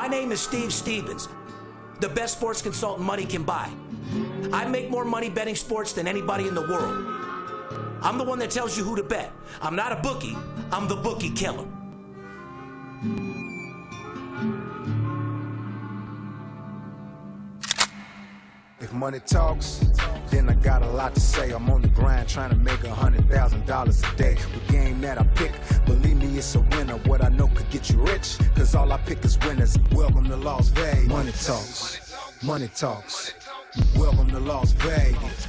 My name is Steve Stevens, the best sports consultant money can buy. I make more money betting sports than anybody in the world. I'm the one that tells you who to bet. I'm not a bookie, I'm the Bookie Killer. If money talks, then I got a lot to say. I'm on the grind trying to make $100,000 a day. The game that I pick, believe me, it's a winner. What I know could get you rich, cause all I pick is winners. Welcome to Las Vegas. Money talks, money talks. Welcome to Las Vegas.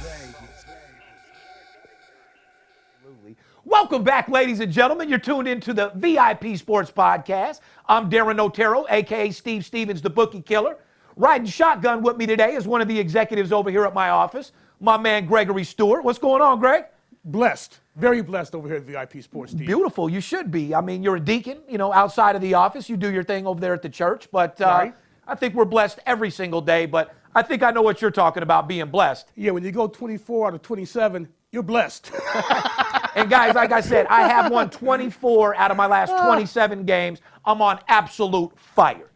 Welcome back, ladies and gentlemen. You're tuned into the VIP Sports Podcast. I'm Darren Otero, a.k.a. Steve Stevens, the Bookie Killer. Riding shotgun with me today is one of the executives over here at my office, my man Gregory Stewart. What's going on, Greg? Blessed. Very blessed over here at VIP Sports Team. Beautiful. You should be. I mean, you're a deacon, outside of the office. You do your thing over there at the church. But Right. I think we're blessed every single day. But I think I know what you're talking about, being blessed. Yeah, when you go 24 out of 27, you're blessed. And guys, like I said, I have won 24 out of my last 27 games. I'm on absolute fire.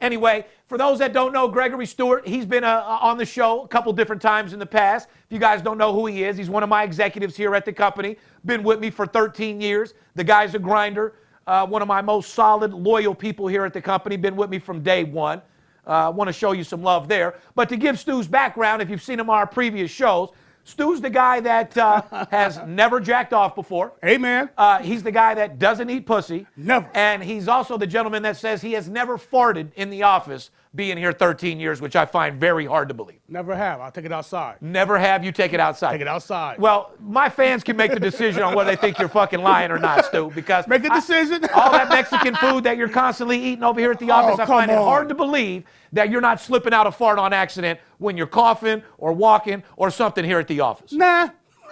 Anyway, for those that don't know Gregory Stewart, he's been on the show a couple different times in the past. If you guys don't know who he is, he's one of my executives here at the company. Been with me for 13 years. The guy's a grinder. One of my most solid, loyal people here at the company. Been with me from day one. Want to show you some love there. But to give Stu's background, if you've seen him on our previous shows, Stu's the guy that has never jacked off before. Amen. He's the guy that doesn't eat pussy. Never. And he's also the gentleman that says he has never farted in the office, being here 13 years, which I find very hard to believe. Never have. I'll take it outside. Never have you take it outside. Take it outside. Well, my fans can make the decision on whether they think you're fucking lying or not, Stu, because Make the decision. all that Mexican food that you're constantly eating over here at the office, I find it hard to believe that you're not slipping out a fart on accident when you're coughing or walking or something here at the office. Nah.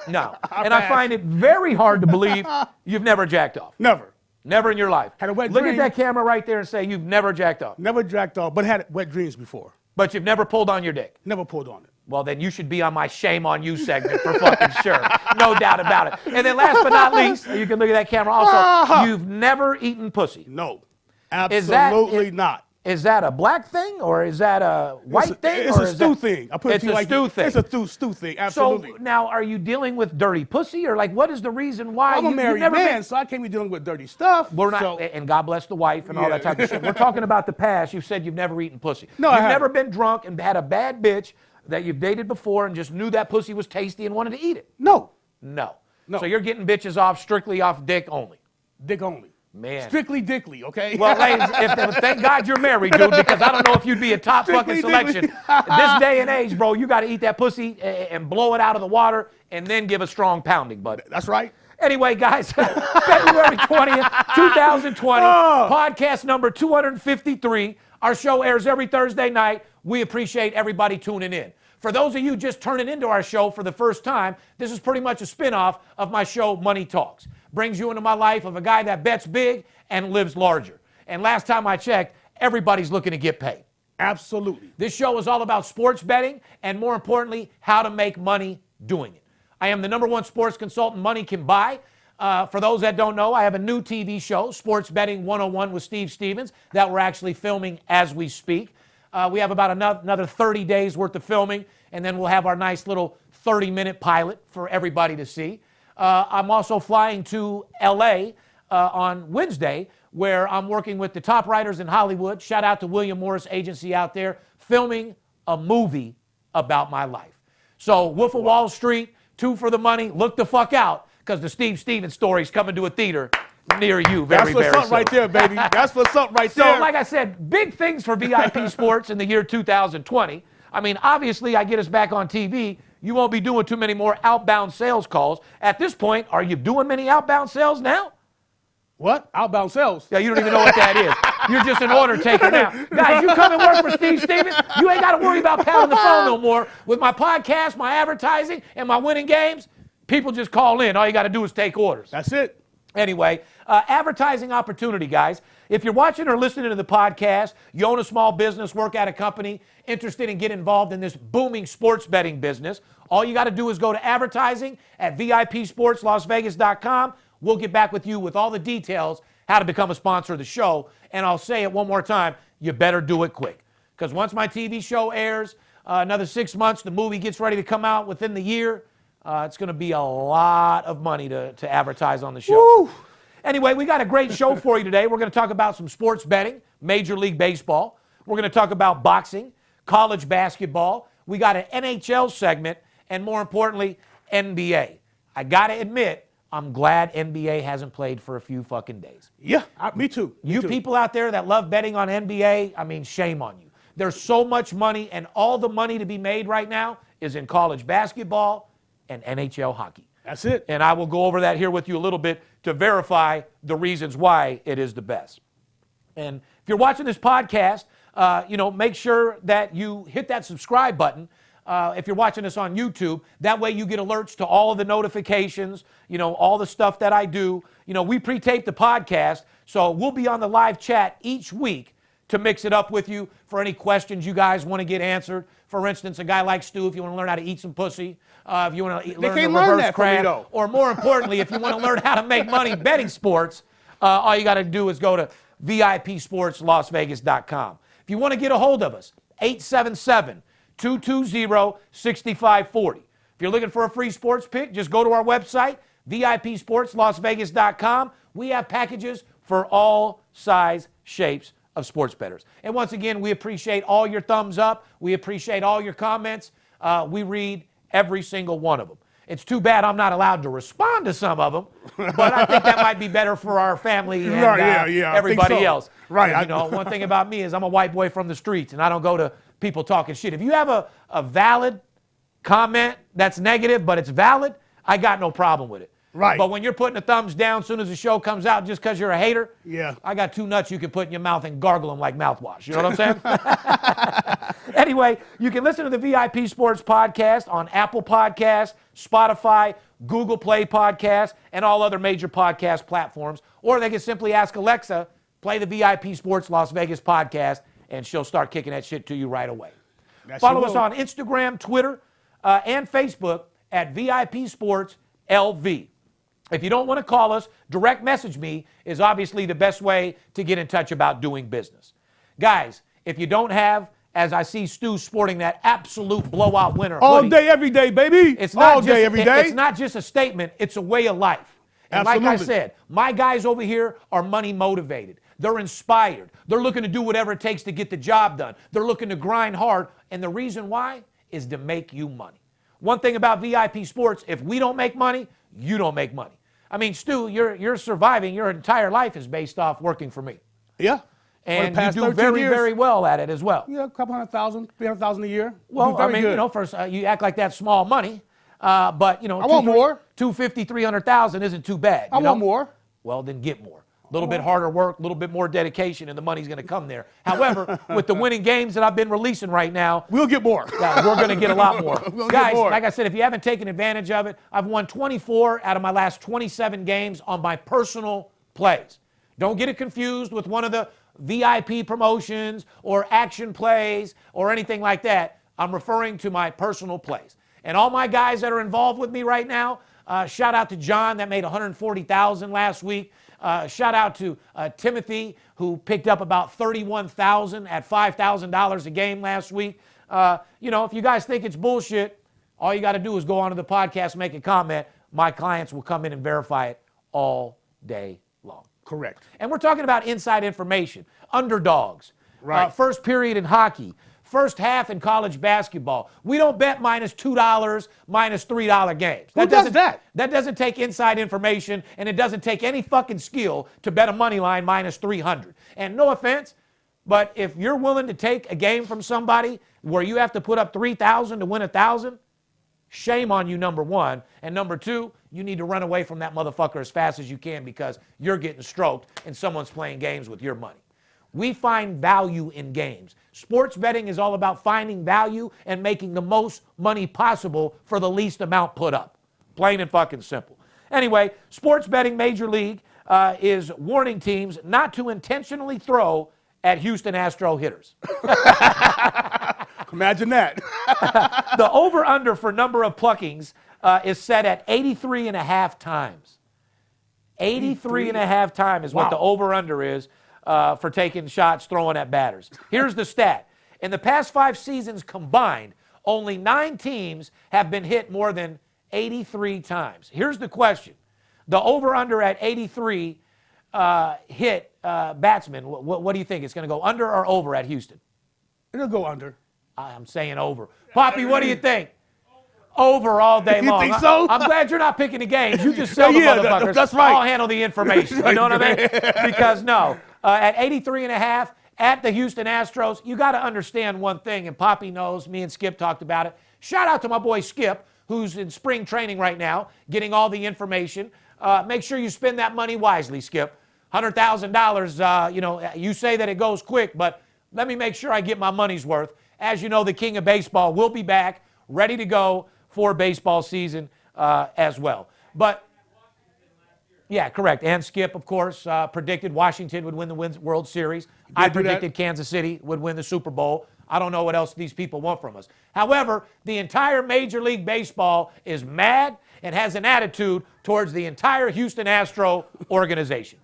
No. And I find it very hard to believe you've never jacked off. Never. Never in your life. Had a wet Look dream. at that camera right there and say you've never jacked off. Never jacked off, but had wet dreams before. But you've never pulled on your dick. Never pulled on it. Well, then you should be on my shame on you segment for fucking sure. No doubt about it. And then last but not least, you can look at that camera also, you've never eaten pussy. No. Absolutely not. Is that a black thing or is that a white thing? It's a stew thing. I put it It's to you a like stew thing. It's a stew thing. Absolutely. So now, are you dealing with dirty pussy, or like, what is the reason why I'm a you've married never man, been? so I can't be dealing with dirty stuff. We're not, so- and God bless the wife and all that Yeah. type of shit. We're talking about the past. You've said you've never eaten pussy. No, I You've haven't. never been drunk and had a bad bitch that you've dated before and just knew that pussy was tasty and wanted to eat it. No. No. No. So you're getting bitches off strictly off dick only. Dick only. Man. Strictly dickly, okay? Well, ladies, thank God you're married, dude, because I don't know if you'd be a top fucking Strictly selection. dickly. This day and age, bro, you got to eat that pussy and blow it out of the water and then give a strong pounding, bud. That's right. Anyway, guys, February 20th, 2020, podcast number 253. Our show airs every Thursday night. We appreciate everybody tuning in. For those of you just turning into our show for the first time, this is pretty much a spinoff of my show, Money Talks. Brings you into my life of a guy that bets big and lives larger. And last time I checked, everybody's looking to get paid. Absolutely. This show is all about sports betting and, more importantly, how to make money doing it. I am the #1 sports consultant money can buy. For those that don't know, I have a new TV show, Sports Betting 101 with Steve Stevens, that we're actually filming as we speak. We have about another 30 days worth of filming, and then we'll have our nice little 30-minute pilot for everybody to see. I'm also flying to L.A. On Wednesday, where I'm working with the top writers in Hollywood. Shout out to William Morris Agency out there, filming a movie about my life. So Wolf of Wall Street, 2 for the money, look the fuck out, because the Steve Stevens story is coming to a theater near you very, That's for very something soon. right there, baby. That's for something right So, there. like I said, big things for VIP Sports in the year 2020. I mean, obviously, I get us back on TV. You won't be doing too many more outbound sales calls. At this point, are you doing many outbound sales now? What? Outbound sales? Yeah, you don't even know what that is. You're just an order taker now. Guys, you come and work for Steve Stevens, you ain't got to worry about pounding the phone no more. With my podcast, my advertising, and my winning games, people just call in. All you got to do is take orders. That's it. Anyway, advertising opportunity, guys. If you're watching or listening to the podcast, you own a small business, work at a company, interested in getting involved in this booming sports betting business, all you got to do is go to advertising at VIPSportsLasVegas.com. We'll get back with you with all the details, how to become a sponsor of the show. And I'll say it one more time, you better do it quick. Because once my TV show airs, another 6 months, the movie gets ready to come out within the year, it's going to be a lot of money to advertise on the show. Woo. Anyway, we got a great show for you today. We're going to talk about some sports betting, Major League Baseball. We're going to talk about boxing, college basketball. We got an NHL segment, and more importantly, NBA. I got to admit, I'm glad NBA hasn't played for a few fucking days. Yeah, me too. Me You too. people out there that love betting on NBA, I mean, shame on you. There's so much money, and all the money to be made right now is in college basketball and NHL hockey. That's it. And I will go over that here with you a little bit to verify the reasons why it is the best. And if you're watching this podcast, make sure that you hit that subscribe button. If you're watching this on YouTube, that way you get alerts to all of the notifications, all the stuff that I do. We pre-tape the podcast, so we'll be on the live chat each week to mix it up with you for any questions you guys want to get answered. For instance, a guy like Stu, if you want to learn how to eat some pussy, if you want to learn the can't learn reverse that from me, crab, though. or more importantly, if you want to learn how to make money betting sports, all you got to do is go to VIPSportsLasVegas.com. If you want to get a hold of us, 877-220-6540. If you're looking for a free sports pick, just go to our website, VIPSportsLasVegas.com. We have packages for all size, shapes of sports bettors. And once again, we appreciate all your thumbs up. We appreciate all your comments. We read every single one of them. It's too bad I'm not allowed to respond to some of them, but I think that might be better for our family and everybody else. Right. One thing about me is I'm a white boy from the streets, and I don't go to people talking shit. If you have a valid comment that's negative, but it's valid, I got no problem with it. Right. But when you're putting a thumbs down as soon as the show comes out just because you're a hater, yeah, I got two nuts you can put in your mouth and gargle them like mouthwash. You know what I'm saying? Anyway, you can listen to the VIP Sports Podcast on Apple Podcasts, Spotify, Google Play Podcasts, and all other major podcast platforms. Or they can simply ask Alexa, play the VIP Sports Las Vegas podcast, and she'll start kicking that shit to you right away. Follow us on Instagram, Twitter, and Facebook at VIP Sports LV. If you don't want to call us, direct message me is obviously the best way to get in touch about doing business. Guys, if you don't have, as I see Stu sporting that absolute blowout winner all hoodie, day, every day, baby. it's not all just, day, every day. It's not just a statement, it's a way of life. And Absolutely. like I said, my guys over here are money motivated. They're inspired. They're looking to do whatever it takes to get the job done. They're looking to grind hard. And the reason why is to make you money. One thing about VIP Sports, if we don't make money, you don't make money. I mean, Stu, you're surviving. Your entire life is based off working for me. Yeah. And you do very, very well at it as well. Yeah, a couple 100,000, 300,000 a year. Well, I mean, good. first you act like that's small money, but I want more. 250, 300,000 isn't too bad. I want more. Well, then get more. A little bit harder work, a little bit more dedication, and the money's going to come there. However, with the winning games that I've been releasing right now, we'll get more. we're going to get a lot more. We'll Guys, get more. like I said, if you haven't taken advantage of it, I've won 24 out of my last 27 games on my personal plays. Don't get it confused with one of the VIP promotions or action plays or anything like that. I'm referring to my personal plays. And all my guys that are involved with me right now, shout out to John that made $140,000 last week. Shout out to Timothy, who picked up about $31,000 at $5,000 a game last week. If you guys think it's bullshit, all you got to do is go onto the podcast, make a comment. My clients will come in and verify it all day long. Correct. And we're talking about inside information, underdogs, right. First period in hockey, first half in college basketball. We don't bet minus $2, minus $3 games. Who does that? That doesn't take inside information, and it doesn't take any fucking skill to bet a money line minus 300. And no offense, but if you're willing to take a game from somebody where you have to put up 3,000 to win 1,000, shame on you, number one. And number two, you need to run away from that motherfucker as fast as you can because you're getting stroked and someone's playing games with your money. We find value in games. Sports betting is all about finding value and making the most money possible for the least amount put up. Plain and fucking simple. Anyway, sports betting Major League is warning teams not to intentionally throw at Houston Astro hitters. Imagine that. The over-under for number of pluckings is set at 83.5 times. 83.5 times is what the over-under is for taking shots, throwing at batters. Here's the stat. In the past 5 seasons combined, only 9 teams have been hit more than 83 times. Here's the question. The over-under at 83 hit batsmen, what do you think? It's going to go under or over at Houston? It'll go under. I'm saying over. Poppy, what do you think? Over all day long. You think so? I'm glad you're not picking the games. You just sell the motherfuckers. That's right. I'll handle the information. You know what I mean? Because no, at 83.5 at the Houston Astros, you got to understand one thing, and Poppy knows, me and Skip talked about it. Shout out to my boy Skip, who's in spring training right now, getting all the information. Make sure you spend that money wisely, Skip. $100,000, you say that it goes quick, but let me make sure I get my money's worth. As you know, the king of baseball will be back, ready to go for baseball season as well. But, yeah, correct. And Skip, of course, predicted Washington would win the World Series. I predicted Kansas City would win the Super Bowl. I don't know what else these people want from us. However, the entire Major League Baseball is mad and has an attitude towards the entire Houston Astro organization.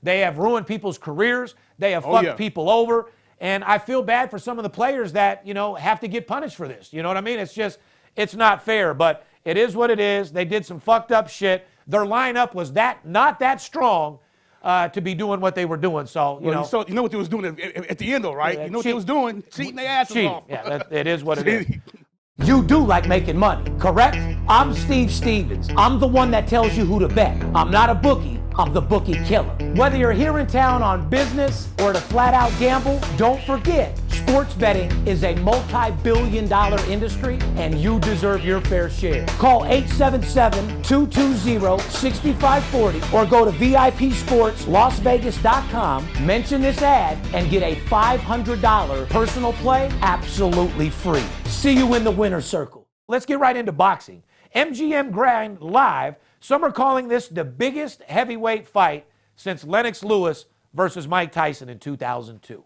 They have ruined people's careers. They have fucked people over. And I feel bad for some of the players that, have to get punished for this. You know what I mean? It's not fair, but it is what it is. They did some fucked up shit. Their lineup was not that strong to be doing what they were doing. So, you know what they was doing at the end, though, right? You know what they was doing? Cheating their asses off. Yeah, it is what it is. You do like making money, correct? I'm Steve Stevens. I'm the one that tells you who to bet. I'm not a bookie. I'm the Bookie Killer. Whether you're here in town on business or to flat out gamble, don't forget, sports betting is a multi-billion-dollar industry and you deserve your fair share. Call 877-220-6540 or go to VIPSportsLasVegas.com, mention this ad, and get a $500 personal play absolutely free. See you in the winner's circle. Let's get right into boxing. MGM Grand Live. Some are calling this the biggest heavyweight fight since Lennox Lewis versus Mike Tyson in 2002.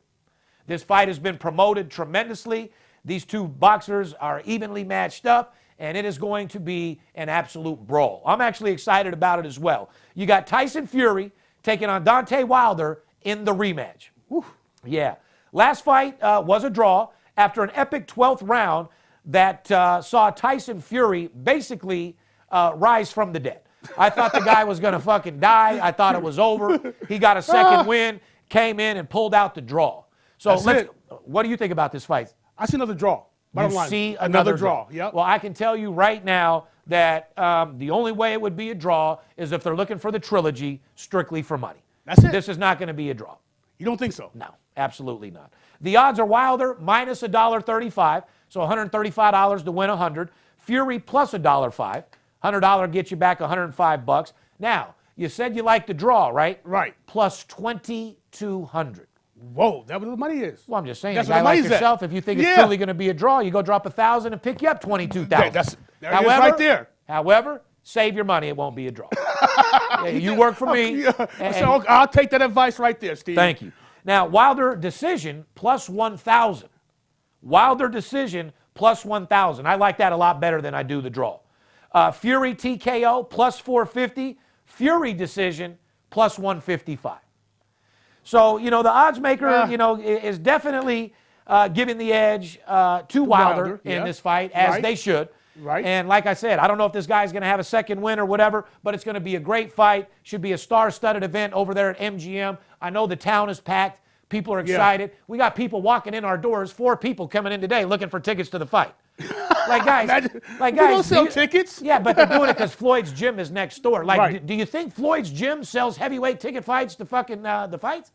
This fight has been promoted tremendously. These two boxers are evenly matched up, and it is going to be an absolute brawl. I'm actually excited about it as well. You got Tyson Fury taking on Deontay Wilder in the rematch. Whew. Yeah. Last fight was a draw after an epic 12th round that saw Tyson Fury basically rise from the dead. I thought the guy was going to fucking die. I thought it was over. He got a second win, came in and pulled out the draw. So what do you think about this fight? I see another draw. Bottom line. See another draw. Yep. Well, I can tell you right now that the only way it would be a draw is if they're looking for the trilogy strictly for money. That's it. This is not going to be a draw. You don't think so? No, absolutely not. The odds are Wilder minus $1.35, so $135 to win 100. Fury plus $1.05. $100 gets you back $105. Now, you said you like the draw, right? Right. Plus 2,200. Whoa, that's what the money is. Well, I'm just saying, That's a guy what the like money's yourself, at. if you think it's truly going to be a draw, you go drop 1,000 and pick you up 22,000. There it is right there. However, save your money. It won't be a draw. You work for me. So I'll take that advice right there, Steve. Thank you. Now, Wilder decision plus 1,000. Wilder decision plus 1,000. I like that a lot better than I do the draw. Fury TKO plus 450. Fury decision plus 155. So, the odds maker, is definitely giving the edge to Wilder in this fight, as they should. Right. And like I said, I don't know if this guy's going to have a second win or whatever, but it's going to be a great fight. Should be a star-studded event over there at MGM. I know the town is packed. People are excited. We got people walking in our doors. 4 people coming in today looking for tickets to the fight. Guys, we don't sell tickets. Yeah, but they're doing it because Floyd's Gym is next door. Do you think Floyd's Gym sells heavyweight ticket fights to fucking the fights?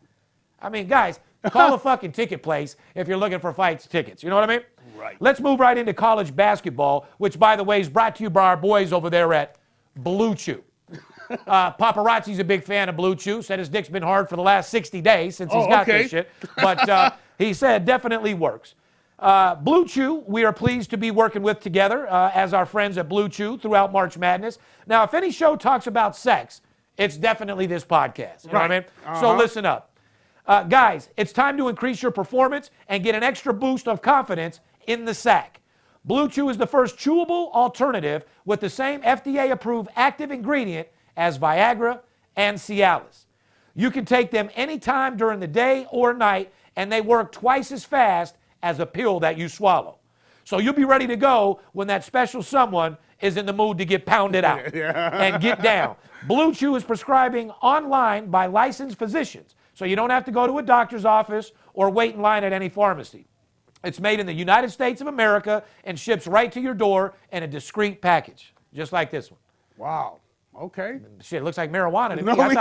I mean, guys, call a fucking ticket place if you're looking for fights tickets. You know what I mean? Right. Let's move right into college basketball, which, by the way, is brought to you by our boys over there at Blue Chew. Paparazzi's a big fan of Blue Chew. Said his dick's been hard for the last 60 days since he's got this shit. But he said it definitely works. Blue Chew, we are pleased to be working with together as our friends at Blue Chew throughout March Madness. Now, if any show talks about sex, it's definitely this podcast. You know what I mean? So listen up. Guys, it's time to increase your performance and get an extra boost of confidence in the sack. Blue Chew is the first chewable alternative with the same FDA-approved active ingredient as Viagra and Cialis. You can take them anytime during the day or night, and they work twice as fast as a pill that you swallow. So you'll be ready to go when that special someone is in the mood to get pounded out and get down. Blue Chew is prescribing online by licensed physicians, so you don't have to go to a doctor's office or wait in line at any pharmacy. It's made in the United States of America and ships right to your door in a discreet package, just like this one. Wow. Okay. Shit, it looks like marijuana to No, me.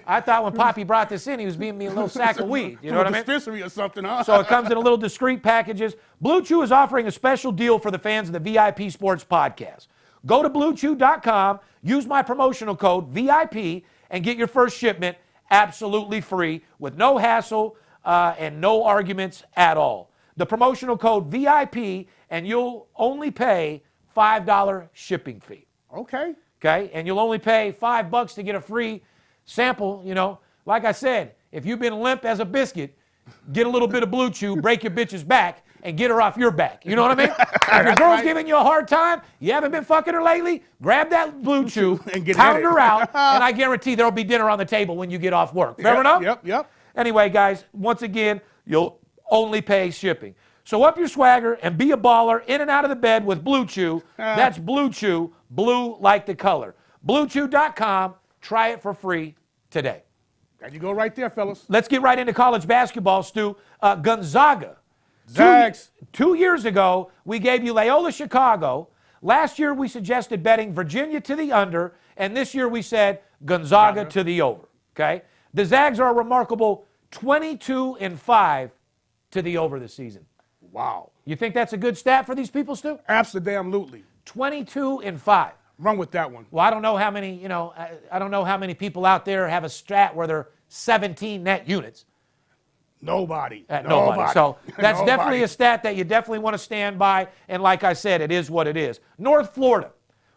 I thought when Poppy brought this in, he was being me a little sack of weed. You know what I mean? Dispensary or something, huh? So it comes in a little discreet packages. Blue Chew is offering a special deal for the fans of the VIP Sports Podcast. Go to BlueChew.com, use my promotional code VIP, and get your first shipment absolutely free with no hassle and no arguments at all. The promotional code VIP, and you'll only pay $5 shipping fee. Okay. Okay, and you'll only pay $5 to get a free sample. You know, like I said, if you've been limp as a biscuit, get a little bit of Blue Chew, break your bitch's back, and get her off your back. You know what I mean? If your girl's giving you a hard time, you haven't been fucking her lately, grab that Blue Chew, and get pound her out, and I guarantee there'll be dinner on the table when you get off work. Fair enough? Yep. Anyway, guys, once again, you'll only pay shipping. So up your swagger and be a baller in and out of the bed with Blue Chew. That's Blue Chew, blue like the color. BlueChew.com. Try it for free today. There you go right there, fellas. Let's get right into college basketball, Stu. Gonzaga. Zags. 2 years ago, we gave you Loyola Chicago. Last year, we suggested betting Virginia to the under. And this year, we said Gonzaga to the over. Okay? The Zags are a remarkable 22-5 to the over this season. Wow. You think that's a good stat for these people, Stu? Absolutely. 22-5. Run with that one. Well, I don't know how many, I don't know how many people out there have a stat where they're 17 net units. Nobody. Nobody. So that's Nobody. definitely a stat that you definitely want to stand by. And like I said, it is what it is. North Florida.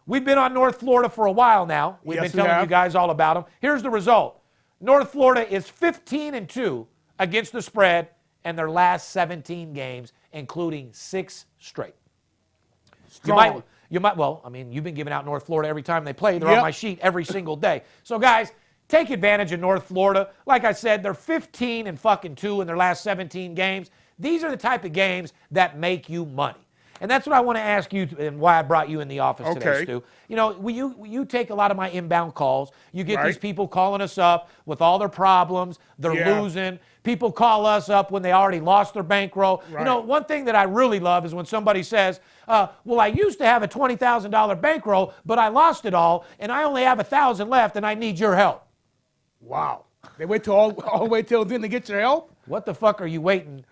We've been on North Florida for a while now. We've been telling you guys all about them. Here's the result. North Florida is 15-2 against the spread in their last 17 games, including 6 straight. Strong. You might, well, I mean, you've been giving out North Florida every time they play. They're on my sheet every single day. So, guys, take advantage of North Florida. Like I said, they're 15-2 in their last 17 games. These are the type of games that make you money. And that's what I want to ask you, and why I brought you in the office today, Stu. You know, you take a lot of my inbound calls. You get these people calling us up with all their problems. They're losing. People call us up when they already lost their bankroll. You know, one thing that I really love is when somebody says, well, I used to have a $20,000 bankroll, but I lost it all, and I only have $1,000 left, and I need your help. Wow. They wait till all the way till then to get your help? What the fuck are you waiting?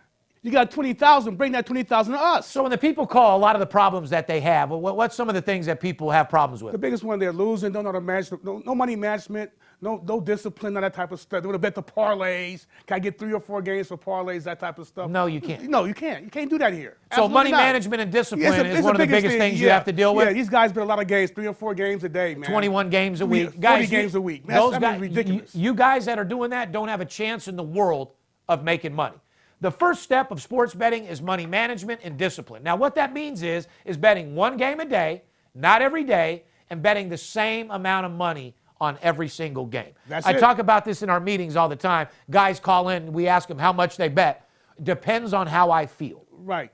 You got 20,000, bring that 20,000 to us. So when the people call, a lot of the problems that they have, what's some of the things that people have problems with? The biggest one, they're losing, don't know how to manage, no money management, no discipline, none of that type of stuff. They would have bet the parlays. Can I get 3 or 4 games for parlays, that type of stuff? No, you can't. No, you can't. You can't do that here. So Absolutely money not. management and discipline is one of the biggest things yeah. you have to deal with? Yeah, these guys bet a lot of games, 3 or 4 games a day, man. 21 games a week. 40 Guys, games a week. Those That's guys, ridiculous. You guys that are doing that don't have a chance in the world of making money. The first step of sports betting is money management and discipline. Now, what that means is betting 1 game a day, not every day, and betting the same amount of money on every single game. I talk about this in our meetings all the time. Guys call in, we ask them how much they bet. Depends on how I feel. Right.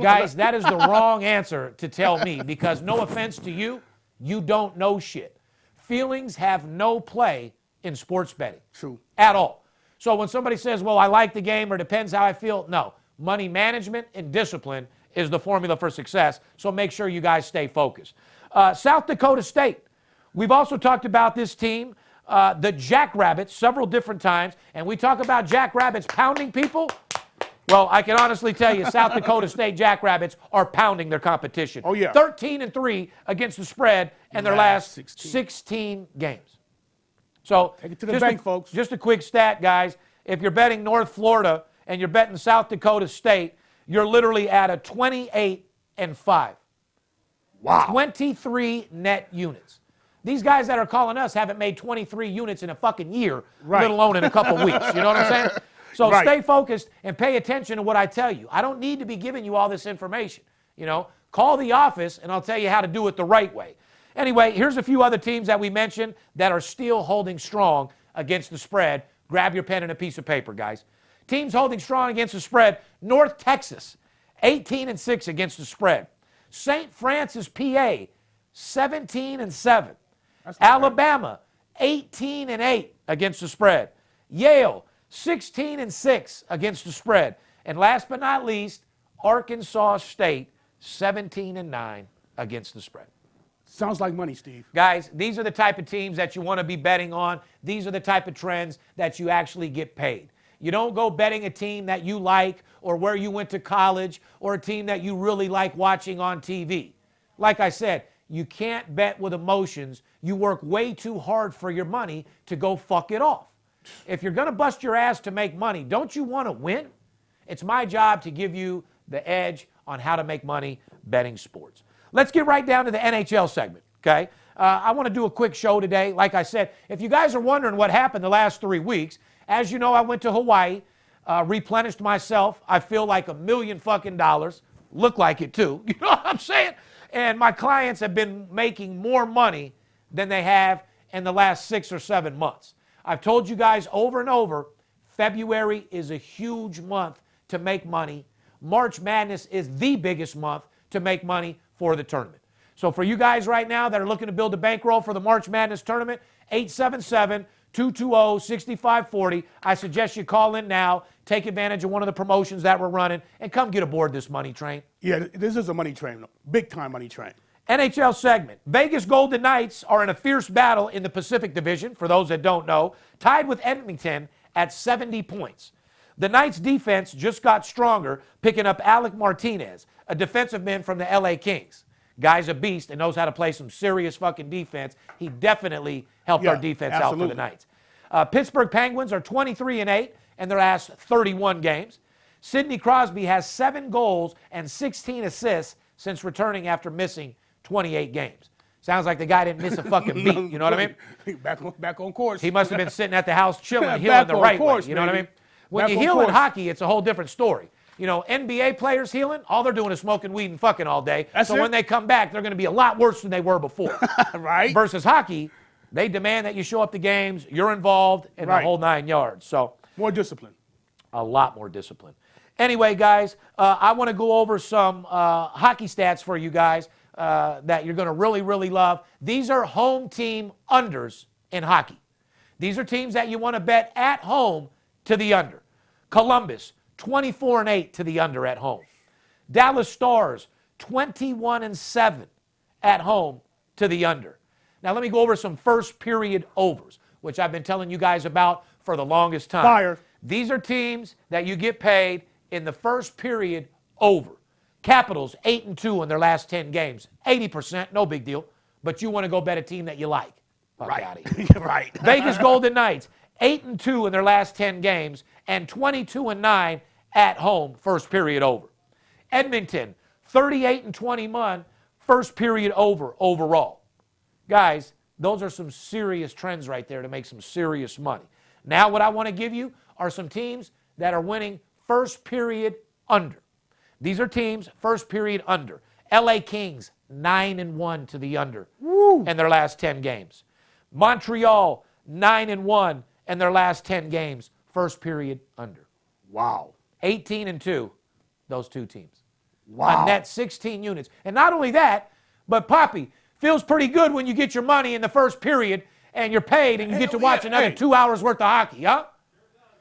Guys, that is the wrong answer to tell me because no offense to you, you don't know shit. Feelings have no play in sports betting. True. At all. So when somebody says, well, I like the game or depends how I feel, no. Money management and discipline is the formula for success, so make sure you guys stay focused. South Dakota State. We've also talked about this team, the Jackrabbits, several different times, and we talk about Jackrabbits pounding people. Well, I can honestly tell you, South Dakota State Jackrabbits are pounding their competition. Oh, yeah. 13-3 against the spread in their last 16 games. So take it to the bank, folks. Just a quick stat, guys. If you're betting North Florida and you're betting South Dakota State, you're literally at a 28-5. Wow. 23 net units. These guys that are calling us haven't made 23 units in a fucking year, let alone in a couple weeks. You know what I'm saying? So stay focused and pay attention to what I tell you. I don't need to be giving you all this information. You know, call the office and I'll tell you how to do it the right way. Anyway, here's a few other teams that we mentioned that are still holding strong against the spread Grab your pen and a piece of paper, guys. Teams holding strong against the spread. North Texas, 18-6 against the spread. St. Francis, PA, 17-7. Alabama, 18-8 against the spread. Yale, 16-6 against the spread. And last but not least, Arkansas State, 17-9 against the spread. Sounds like money, Steve. Guys, these are the type of teams that you want to be betting on. These are the type of trends that you actually get paid. You don't go betting a team that you like or where you went to college or a team that you really like watching on TV. Like I said, you can't bet with emotions. You work way too hard for your money to go fuck it off. If you're going to bust your ass to make money, don't you want to win? It's my job to give you the edge on how to make money betting sports. Let's get right down to the NHL segment, okay? I want to do a quick show today. Like I said, if you guys are wondering what happened the last 3 weeks, as you know, I went to Hawaii, replenished myself. I feel like $1 million fucking dollars. Look like it too. You know what I'm saying? And my clients have been making more money than they have in the last 6 or 7 months. I've told you guys over and over, February is a huge month to make money. March Madness is the biggest month to make money for the tournament. So for you guys right now that are looking to build a bankroll for the March Madness tournament, 877-220-6540. I suggest you call in now, take advantage of one of the promotions that we're running, and come get aboard this money train. Yeah, this is a money train, big time money train. NHL segment. Vegas Golden Knights are in a fierce battle in the Pacific Division, for those that don't know, tied with Edmonton at 70 points. The Knights' defense just got stronger, picking up Alec Martinez, a defensive man from the LA Kings. Guy's a beast and knows how to play some serious fucking defense. He definitely helped our defense out for the Knights. Pittsburgh Penguins are 23-8 in their last 31 games. Sidney Crosby has 7 goals and 16 assists since returning after missing 28 games. Sounds like the guy didn't miss a fucking beat. You know what I mean? Back on course. He must have been sitting at the house chilling, healing the right way. You know what I mean? When you heal in hockey, it's a whole different story. You know, NBA players healing, all they're doing is smoking weed and fucking all day. So when they come back, they're going to be a lot worse than they were before. Right. Versus hockey, they demand that you show up to games, you're involved in the whole 9 yards. So more discipline. A lot more discipline. Anyway, guys, I want to go over some hockey stats for you guys that you're going to really, really love. These are home team unders in hockey. These are teams that you want to bet at home to the under. Columbus, 24-8 to the under at home. Dallas Stars, 21-7 at home to the under. Now, let me go over some first period overs, which I've been telling you guys about for the longest time. Fire. These are teams that you get paid in the first period over. Capitals, 8-2 in their last 10 games. 80%, no big deal. But you want to go bet a team that you like. Right. Vegas Golden Knights, 8-2 in their last 10 games and 22-9 at home, first period over. Edmonton, 38-21, first period over overall. Guys, those are some serious trends right there to make some serious money. Now what I want to give you are some teams that are winning first period under. These are teams first period under. LA Kings, 9-1 to the under in their last 10 games. Montreal, 9-1 in their last 10 games, first period under. Wow. 18-2, those two teams. Wow. A net 16 units. And not only that, but Poppy, feels pretty good when you get your money in the first period and you're paid and you get to watch another 2 hours worth of hockey, huh?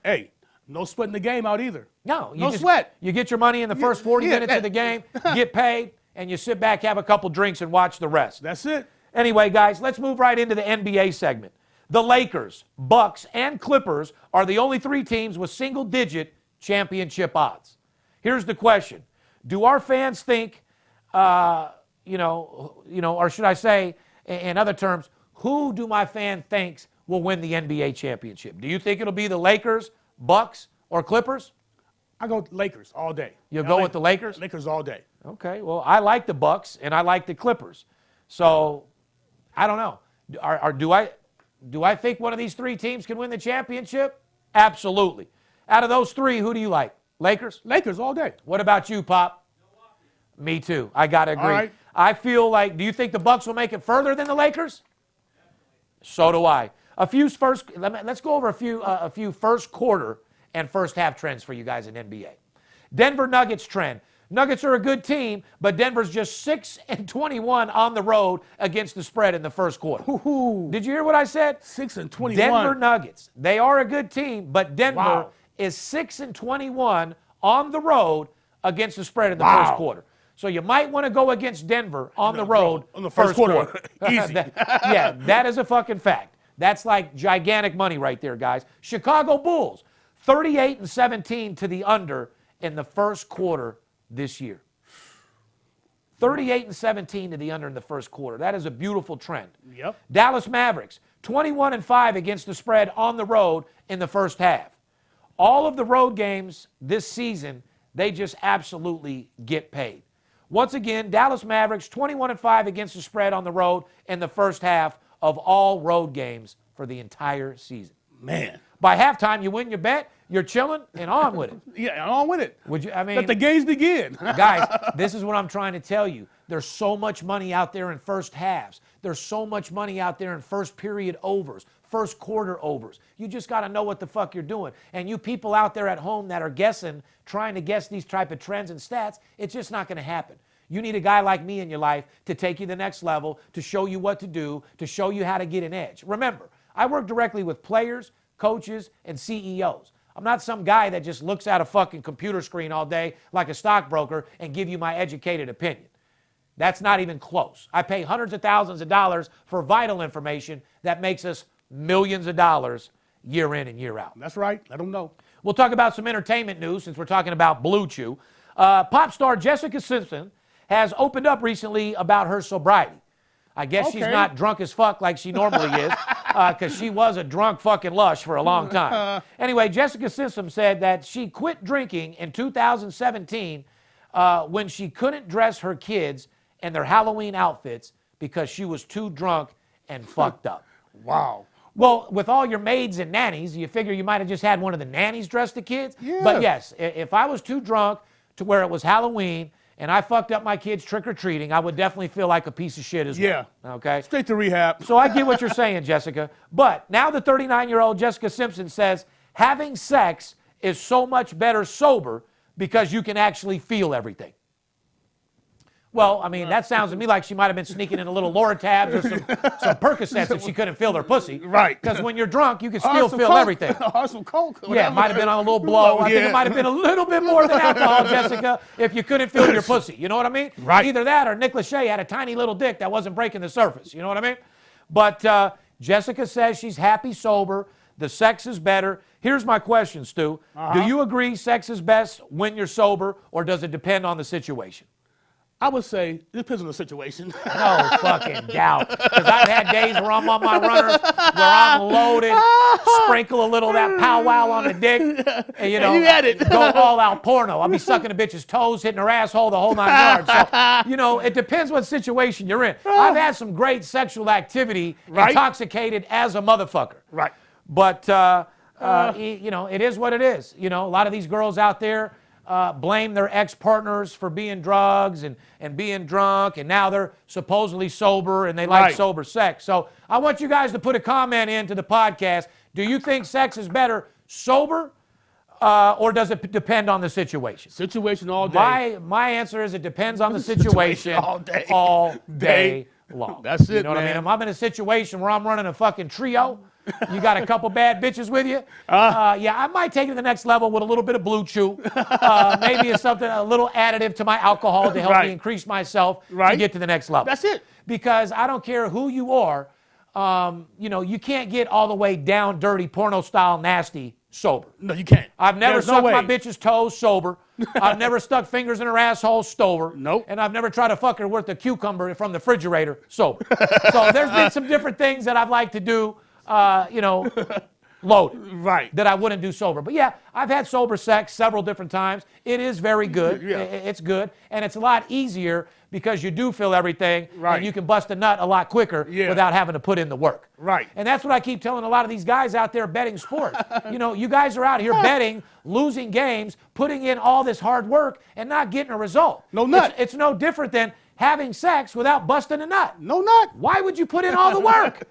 Hey, no sweating the game out either. No. No sweat. You get your money in the first 40 minutes of the game, get paid, and you sit back, have a couple drinks, and watch the rest. That's it. Anyway, guys, let's move right into the NBA segment. The Lakers, Bucks, and Clippers are the only 3 teams with single-digit championship odds. Here's the question. Do our fans think, or should I say, in other terms, who do my fan thinks will win the NBA championship? Do you think it'll be the Lakers, Bucks, or Clippers? I go Lakers all day. You'll go with the Lakers? Lakers all day. Okay, well, I like the Bucks, and I like the Clippers. So, I don't know. Do I think one of these 3 teams can win the championship? Absolutely. Out of those 3, who do you like? Lakers? Lakers all day. What about you, Pop? Me too. I got to agree. All right. I feel like, do you think the Bucks will make it further than the Lakers? So do I. Let's go over a few first quarter and first half trends for you guys in NBA. Denver Nuggets trend. Nuggets are a good team, but Denver's just 6-21 on the road against the spread in the first quarter. Ooh. Did you hear what I said? 6-21. Denver Nuggets. They are a good team, but Denver is 6-21 on the road against the spread in the first quarter. So you might want to go against Denver on the road on the first quarter. Easy. that is a fucking fact. That's like gigantic money right there, guys. Chicago Bulls, 38-17 to the under in the first quarter this year. 38-17 to the under in the first quarter. That is a beautiful trend. Yep. Dallas Mavericks, 21-5 against the spread on the road in the first half. All of the road games this season, they just absolutely get paid. Once again, Dallas Mavericks, 21-5 against the spread on the road in the first half of all road games for the entire season. Man. By halftime, you win your bet, you're chilling, and on with it. Yeah, on with it. Would you? I mean, let the games begin. Guys, this is what I'm trying to tell you. There's so much money out there in first halves. There's so much money out there in first period overs, first quarter overs. You just got to know what the fuck you're doing. And you people out there at home that are guessing, trying to guess these type of trends and stats, it's just not going to happen. You need a guy like me in your life to take you to the next level, to show you what to do, to show you how to get an edge. Remember, I work directly with players, coaches, and CEOs. I'm not some guy that just looks at a fucking computer screen all day like a stockbroker and give you my educated opinion. That's not even close. I pay hundreds of thousands of dollars for vital information that makes us millions of dollars year in and year out. That's right. Let them know. We'll talk about some entertainment news since we're talking about Blue Chew. Pop star Jessica Simpson has opened up recently about her sobriety. I guess she's not drunk as fuck like she normally is, because she was a drunk fucking lush for a long time. Anyway, Jessica Simpson said that she quit drinking in 2017 when she couldn't dress her kids in their Halloween outfits because she was too drunk and fucked up. Wow. Well, with all your maids and nannies, you figure you might have just had one of the nannies dress the kids. Yeah. But yes, if I was too drunk to where it was Halloween and I fucked up my kids trick-or-treating, I would definitely feel like a piece of shit as well. Okay? Straight to rehab. So I get what you're saying, Jessica. But now the 39-year-old Jessica Simpson says having sex is so much better sober because you can actually feel everything. Well, I mean, that sounds to me like she might have been sneaking in a little Loratabs or some Percocets if she couldn't feel her pussy. Right. Because when you're drunk, you can still feel everything. Or some coke. Yeah, it might have been on a little blow. I think it might have been a little bit more than alcohol, Jessica, if you couldn't feel your pussy. You know what I mean? Right. Either that or Nick Lachey had a tiny little dick that wasn't breaking the surface. You know what I mean? But Jessica says she's happy sober. The sex is better. Here's my question, Stu. Do you agree sex is best when you're sober, or does it depend on the situation? I would say it depends on the situation. No fucking doubt. Because I've had days where I'm on my runners, where I'm loaded, sprinkle a little of that powwow on the dick, and, you know, you had it. go all out porno. I'll be sucking a bitch's toes, hitting her asshole, the whole 9 yards. So, you know, it depends what situation you're in. I've had some great sexual activity, intoxicated as a motherfucker. Right. But, you know, it is what it is. You know, a lot of these girls out there, blame their ex-partners for being drugs and being drunk, and now they're supposedly sober and they like sober sex. So I want you guys to put a comment into the podcast. Do you think sex is better sober, or does it depend on the situation? Situation all day. My answer is it depends on the situation all day long. That's it, You know what I mean? If I'm in a situation where I'm running a fucking trio, you got a couple bad bitches with you. Yeah, I might take it to the next level with a little bit of Blue Chew. Maybe it's something, a little additive to my alcohol to help me increase myself to get to the next level. That's it. Because I don't care who you are, you know, you can't get all the way down dirty, porno style nasty sober. No, you can't. I've never sucked my bitch's toes sober. I've never stuck fingers in her asshole sober. Nope. And I've never tried to fuck her with a cucumber from the refrigerator sober. So there's been some different things that I've liked to do. You know, loaded. That I wouldn't do sober. But yeah, I've had sober sex several different times. It is very good. It's good. And it's a lot easier because you do feel everything and you can bust a nut a lot quicker without having to put in the work. And that's what I keep telling a lot of these guys out there betting sports. You know, you guys are out here betting, losing games, putting in all this hard work and not getting a result. No nut. It's no different than having sex without busting a nut. No nut. Why would you put in all the work?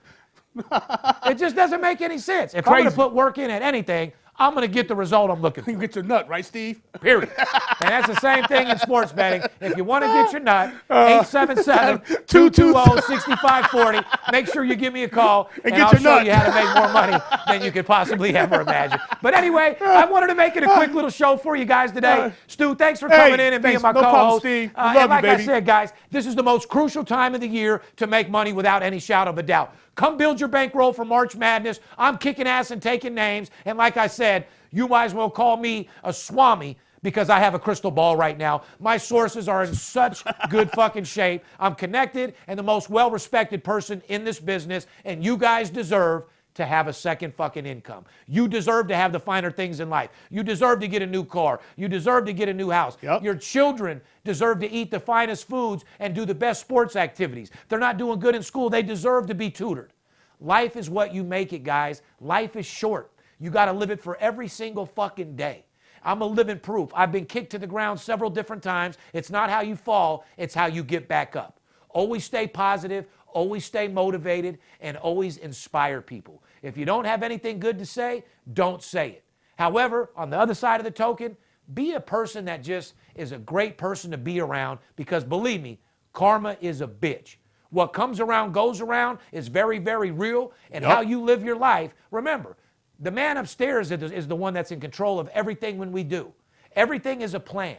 It just doesn't make any sense. If I'm going to put work in at anything, I'm going to get the result I'm looking for. You get your nut, right, Steve? Period. And that's the same thing in sports betting. If you want to get your nut, 877-220-6540. Make sure you give me a call, and I'll show you how to make more money than you could possibly ever imagine. But anyway, I wanted to make it a quick little show for you guys today. Stu, thanks for coming in and being my co-host. Problem, Steve. Love and like you, baby. I said, guys, this is the most crucial time of the year to make money without any shadow of a doubt. Come build your bankroll for March Madness. I'm kicking ass and taking names. And like I said, you might as well call me a swami because I have a crystal ball right now. My sources are in such good fucking shape. I'm connected and the most well-respected person in this business, and you guys deserve to have a second fucking income. You deserve to have the finer things in life. You deserve to get a new car. You deserve to get a new house. Yep. Your children deserve to eat the finest foods and do the best sports activities. If they're not doing good in school, they deserve to be tutored. Life is what you make it, guys. Life is short. You got to live it for every single fucking day. I'm a living proof. I've been kicked to the ground several different times. It's not how you fall, it's how you get back up. Always stay positive, always stay motivated, and always inspire people. If you don't have anything good to say, don't say it. However, on the other side of the token, be a person that just is a great person to be around, because believe me, karma is a bitch. What comes around goes around is very, very real, and how you live your life. Remember, the man upstairs is the one that's in control of everything when we do. Everything is a plan.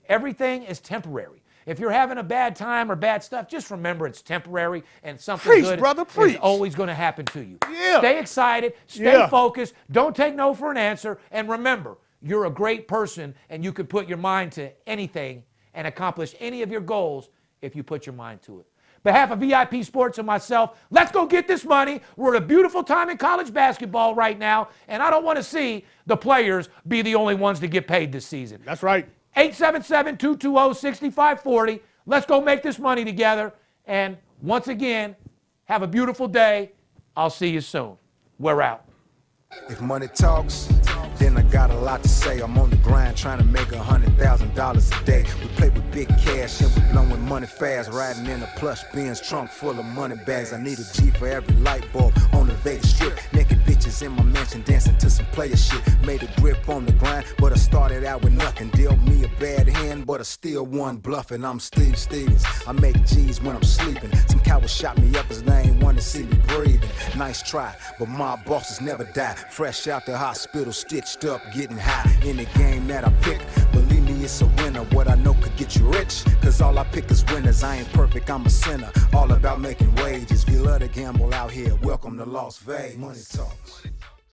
Everything is temporary. If you're having a bad time or bad stuff, just remember it's temporary, and something good is always going to happen to you. Yeah. Stay excited, stay focused, don't take no for an answer, and remember, you're a great person, and you can put your mind to anything and accomplish any of your goals if you put your mind to it. On behalf of VIP Sports and myself, let's go get this money. We're at a beautiful time in college basketball right now, and I don't want to see the players be the only ones to get paid this season. That's right. 877-220-6540. Let's go make this money together. And once again, have a beautiful day. I'll see you soon. We're out. If money talks, then I got a lot to say. I'm on the grind trying to make $100,000 a day. We play with big cash and we blowing money fast. Riding in a plush Benz trunk full of money bags. I need a G for every light bulb on the Vegas Strip. Naked bitches in my mansion dancing to some player shit. Made a grip on the grind, but I started out with nothing. Dealt me a bad hand, but I still won bluffing. I'm Steve Stevens. I make G's when I'm sleeping. Some cowards shot me up as they ain't want to see me breathing. Nice try, but my bosses never die. Fresh out the hospital, stitched up, getting high. In the game that I pick, believe me, it's a winner. What I know could get you rich, cause all I pick is winners. I ain't perfect, I'm a sinner. All about making wages. We love to gamble out here. Welcome to Las Vegas. Money talks.